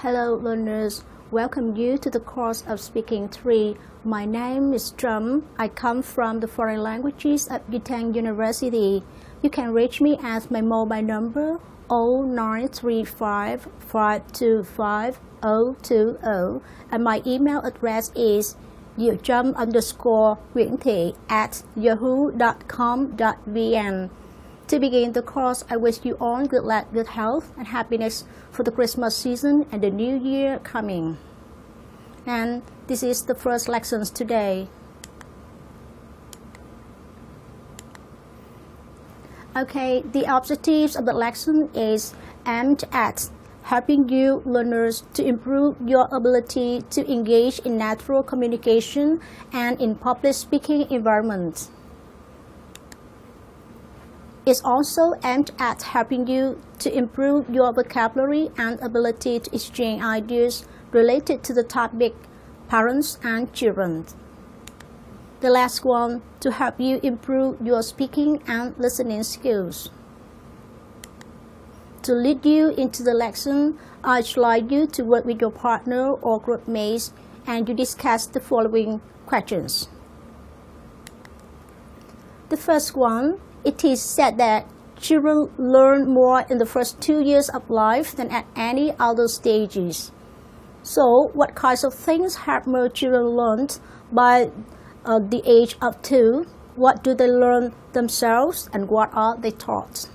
Hello learners, welcome you to the course of Speaking 3. My name is Trump. I come from the Foreign Languages at Yutang University. You can reach me at my mobile number 0935 525 020 and my email address is yahoo.com.vn. To begin the course, I wish you all good luck, good health, and happiness for the Christmas season and the New Year coming. And this is the first lessons today. Okay, the objectives of the lesson is aimed at helping you learners to improve your ability to engage in natural communication and in public speaking environments. It's also aimed at helping you to improve your vocabulary and ability to exchange ideas related to the topic parents and children. The last one, to help you improve your speaking and listening skills. To lead you into the lesson, I should like you to work with your partner or group mates and you discuss the following questions. The first one, it is said that children learn more in the first 2 years of life than at any other stages. So, what kinds of things have more children learned by the age of 2? What do they learn themselves and what are they taught?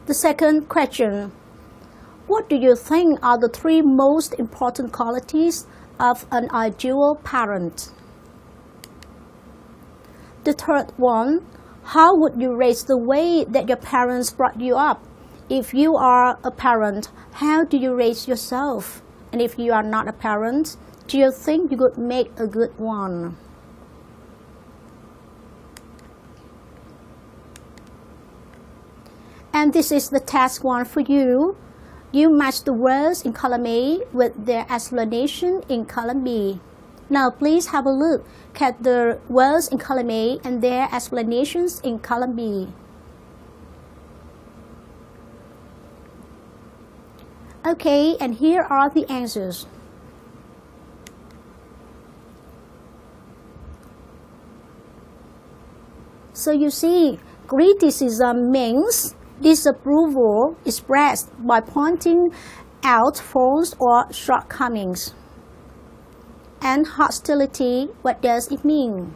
The second question, what do you think are the 3 most important qualities of an ideal parent? The third one, how would you raise the way that your parents brought you up? If you are a parent, how do you raise yourself? And if you are not a parent, do you think you could make a good one? And this is the task one for you. You match the words in column A with their explanation in column B. Now please have a look at the words in column A and their explanations in column B. Okay, and here are the answers. So you see, criticism means disapproval expressed by pointing out faults or shortcomings. And hostility, what does it mean?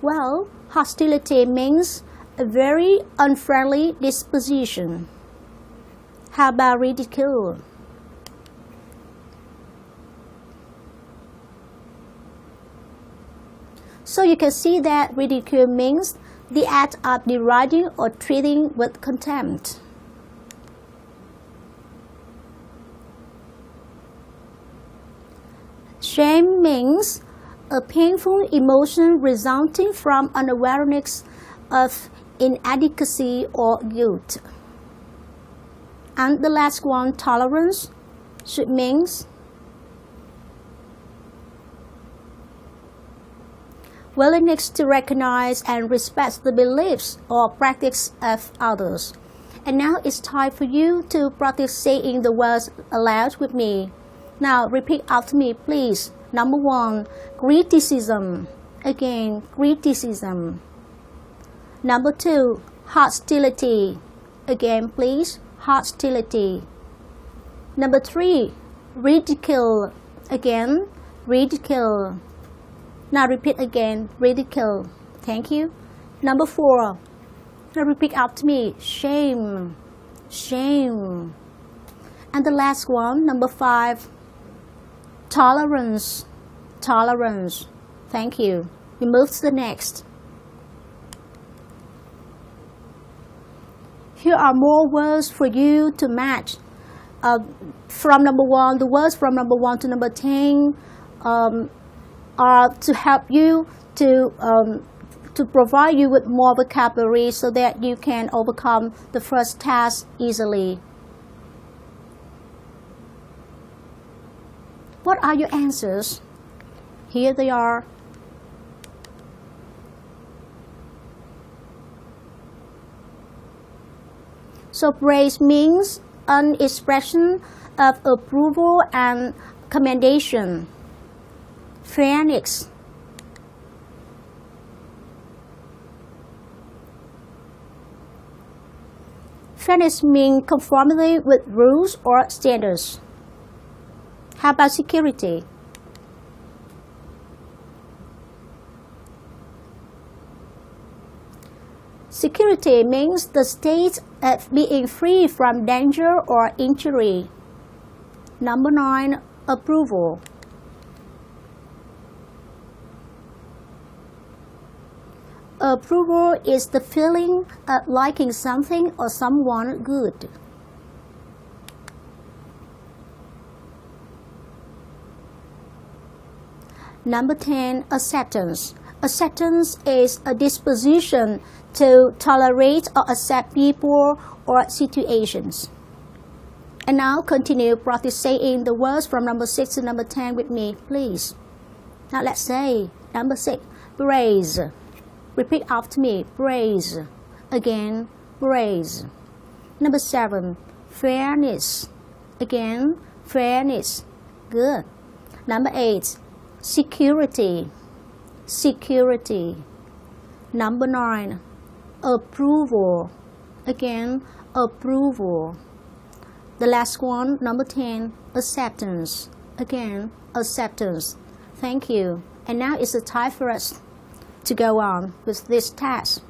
Well, hostility means a very unfriendly disposition. How about ridicule? So you can see that ridicule means the act of deriding or treating with contempt. Shame means a painful emotion resulting from unawareness of inadequacy or guilt. And the last one, tolerance, should means willingness to recognize and respect the beliefs or practice of others. And now it's time for you to practice saying the words aloud with me. Now repeat after me, please. Number 1, criticism. Again, criticism. Number 2, hostility. Again, please, hostility. Number 3, ridicule. Again, ridicule. Now repeat again, ridicule. Thank you. Number 4, now repeat after me, shame. Shame. And the last one, number 5, tolerance. Tolerance. Thank you. We move to the next. Here are more words for you to match. From number 1, the words from number 1 to number 10 are to help you to provide you with more vocabulary so that you can overcome the first task easily. What are your answers? Here they are. So praise means an expression of approval and commendation. Fairness. Fairness means conformity with rules or standards. How about security? Security means the state of being free from danger or injury. Number 9, approval. Approval is the feeling of liking something or someone good. Number 10, acceptance. Acceptance is a disposition to tolerate or accept people or situations. And now continue practice saying the words from number 6 to number 10 with me, please. Now let's say number 6, praise. Repeat after me, praise. Again, praise. Number 7, fairness. Again, fairness. Good. Number 8, security. Security. Number 9, approval. Again, approval. The last one, number 10, acceptance. Again, acceptance. Thank you. And now it's the time for us to go on with this task.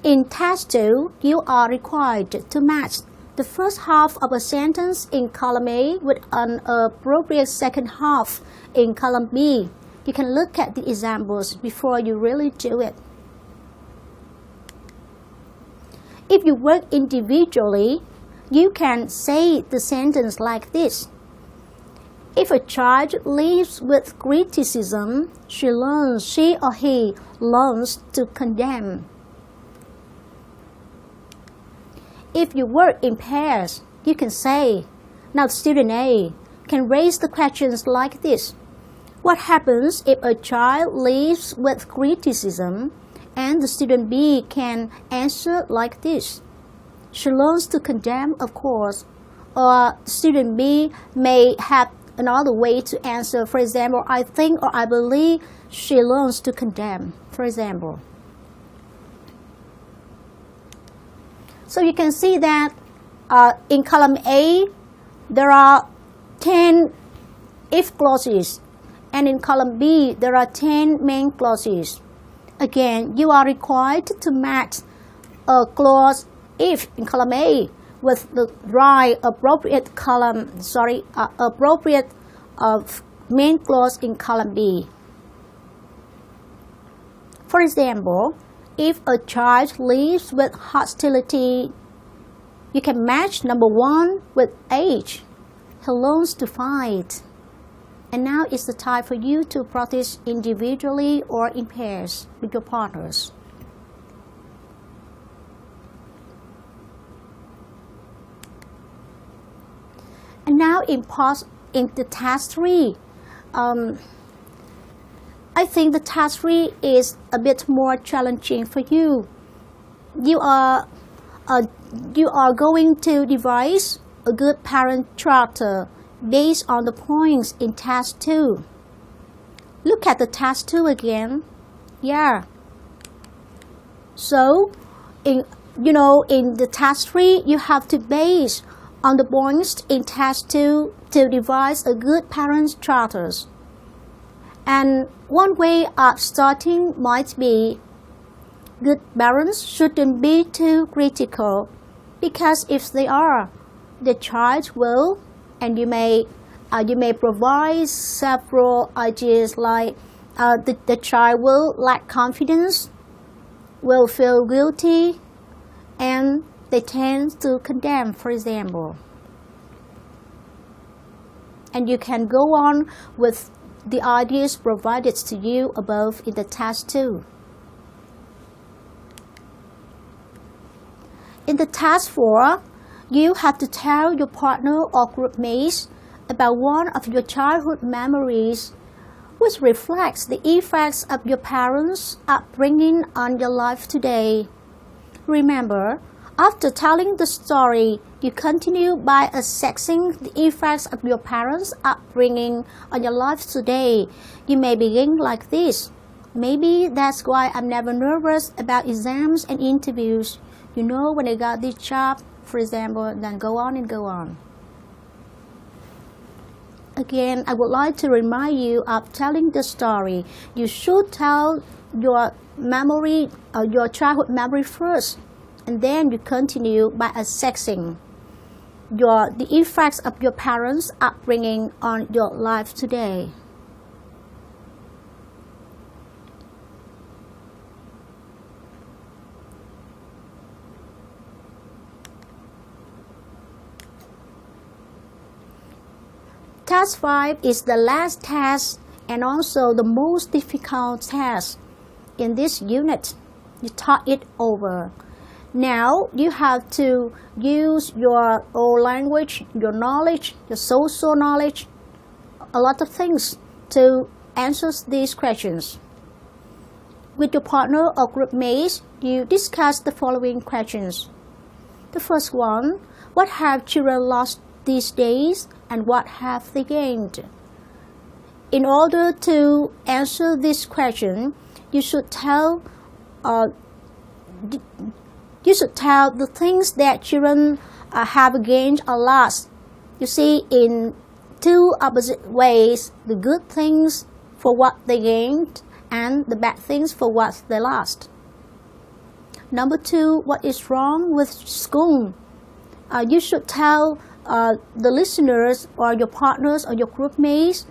In task 2, you are required to match the first half of a sentence in column A with an appropriate second half in column B. You can look at the examples before you really do it. If you work individually, you can say the sentence like this. If a child lives with criticism, she or he learns to condemn. If you work in pairs, you can say, now student A can raise the questions like this. What happens if a child lives with criticism? And the student B can answer like this. She learns to condemn, of course. Or student B may have another way to answer. For example, I think or I believe she learns to condemn, for example. So you can see that in column A, there are 10 if clauses. And in column B, there are 10 main clauses. Again, you are required to match a clause if in column A with the right appropriate main clause in column B. For example, if a child lives with hostility, you can match number 1 with age. He learns to fight. And now is the time for you to practice individually or in pairs with your partners. And now in the task 3, I think the task 3 is a bit more challenging for you. You are going to devise a good parent charter based on the points in task 2. Look at the task 2 again. Yeah. So, in the task 3, you have to base on the points in task 2 to devise a good parent charter. And one way of starting might be, good parents shouldn't be too critical, because if they are, the child will. And you may provide several ideas like the child will lack confidence, will feel guilty, and they tend to condemn, for example. And you can go on with the ideas provided to you above in the task 2. In the task 4, you have to tell your partner or group mates about one of your childhood memories which reflects the effects of your parents' upbringing on your life today. Remember, after telling the story, you continue by assessing the effects of your parents' upbringing on your life today. You may begin like this. Maybe that's why I'm never nervous about exams and interviews. You know, when I got this job, for example, then go on and go on. Again, I would like to remind you of telling the story. You should tell your memory, your childhood memory first, and then you continue by assessing the effects of your parents' upbringing on your life today. Task 5 is the last task and also the most difficult task in this unit. You taught it over. Now you have to use your old language, your knowledge, your social knowledge, a lot of things to answer these questions. With your partner or group mates, you discuss the following questions. The first one, what have children lost these days and what have they gained? In order to answer this question, you should tell the things that children have gained or lost. You see, in two opposite ways, the good things for what they gained and the bad things for what they lost. Number 2, what is wrong with school? You should tell the listeners or your partners or your group mates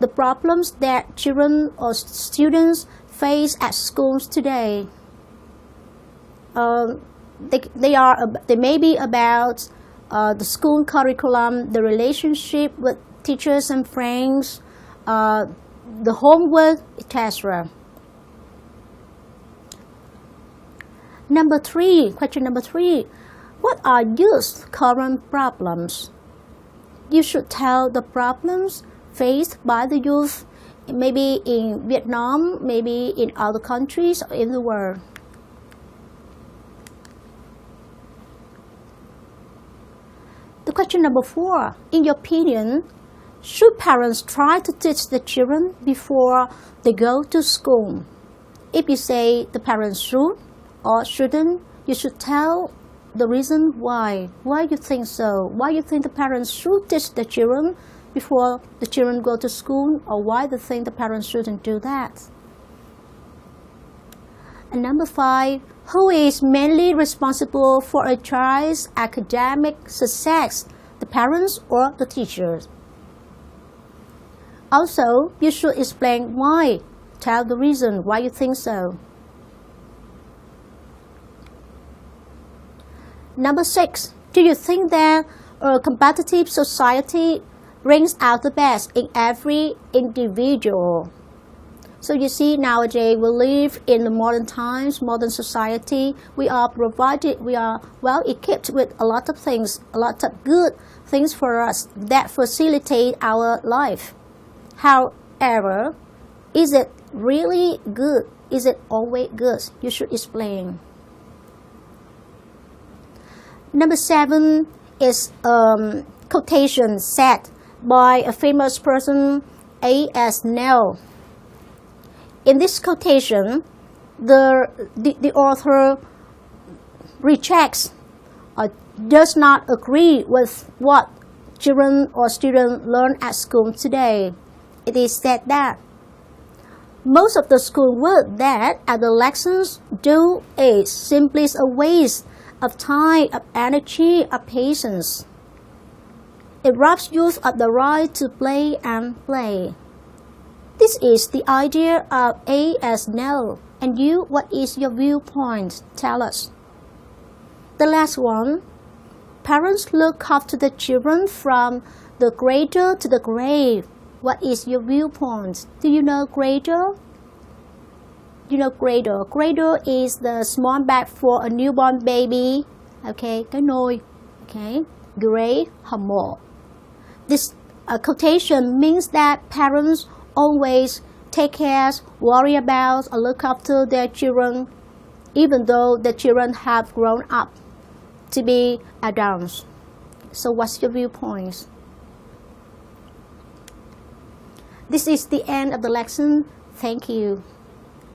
the problems that children or students face at schools today. They may be about the school curriculum, the relationship with teachers and friends, the homework, etc. Question number 3. What are youth's current problems? You should tell the problems faced by the youth, maybe in Vietnam, maybe in other countries or in the world. The question number 4. In your opinion, should parents try to teach the children before they go to school? If you say the parents should or shouldn't, you should tell the reason why you think so, why you think the parents should teach the children before the children go to school, or why they think the parents shouldn't do that. And number 5, who is mainly responsible for a child's academic success, the parents or the teachers? Also, you should explain why. Tell the reason why you think so. Number 6, do you think that a competitive society brings out the best in every individual? So you see, nowadays we live in the modern times, modern society. We are well equipped with a lot of things, a lot of good things for us that facilitate our life. However, is it really good? Is it always good? You should explain. Number 7 is quotation said by a famous person, A.S. Nell. In this quotation, the author rejects or does not agree with what children or students learn at school today. It is said that most of the schoolwork that adolescents do is simply a waste of time, of energy, of patience. It robs youth of the right to play and play. This is the idea of A.S. Nell. And you, what is your viewpoint? Tell us. The last one. Parents look after the children from the cradle to the grave. What is your viewpoint? Do you know cradle? You know cradle. Cradle is the small bag for a newborn baby. Okay, cái nôi. Okay, grave, hầm mộ. This quotation means that parents always take care, worry about, or look after their children, even though the children have grown up to be adults. So what's your viewpoint? This is the end of the lesson. Thank you.